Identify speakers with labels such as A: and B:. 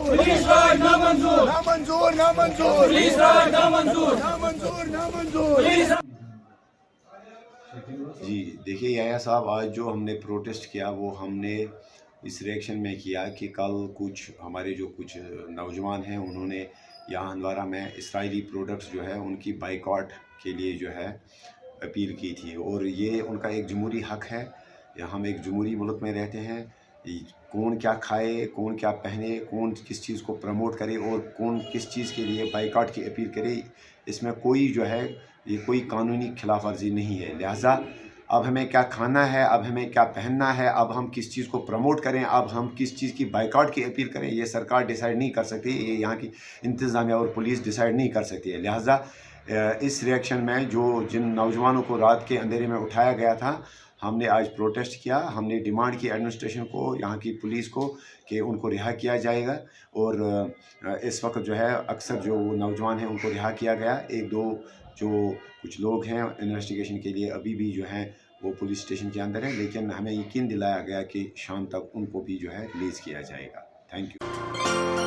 A: Police राज नामंजूर,
B: नामंजूर नामंजूर
A: पुलिस राज नामंजूर,
B: नामंजूर नामंजूर।
A: पुलिस
C: जी देखिए याया साहब, आज जो हमने प्रोटेस्ट किया वो हमने इस रिएक्शन में किया कि कल कुछ हमारे जो कुछ नौजवान हैं उन्होंने यहाँ हंदवारा में इसराइली प्रोडक्ट्स जो है उनकी बाइकआउट के लिए जो है अपील की थी। और ये उनका एक जमहूरी हक है। हम एक जमहूरी मुल्क में रहते हैं। कौन क्या खाए, कौन क्या पहने, कौन किस चीज़ को प्रमोट करे और कौन किस चीज़ के लिए बाइकआउट की अपील करे, इसमें कोई जो है ये कोई कानूनी खिलाफ वर्जी नहीं है। लिहाजा अब हमें क्या खाना है, अब हमें क्या पहनना है, अब हम किस चीज़ को प्रमोट करें, अब हम किस चीज़ की बाइकआउट की अपील करें, ये सरकार डिसाइड नहीं कर सकती, ये यहाँ की इंतज़ामिया और पुलिस डिसाइड नहीं कर सकती है। लिहाजा इस रिएक्शन में जिन नौजवानों को रात के अंधेरे में उठाया गया था, हमने आज प्रोटेस्ट किया। हमने डिमांड की एडमिनिस्ट्रेशन को, यहाँ की पुलिस को, कि उनको रिहा किया जाएगा। और इस वक्त जो है अक्सर जो नौजवान हैं उनको रिहा किया गया। एक दो जो कुछ लोग हैं इन्वेस्टिगेशन के लिए अभी भी जो हैं वो पुलिस स्टेशन के अंदर हैं, लेकिन हमें यकीन दिलाया गया कि शाम तक उनको भी जो है रिलीज़ किया जाएगा। Thank you.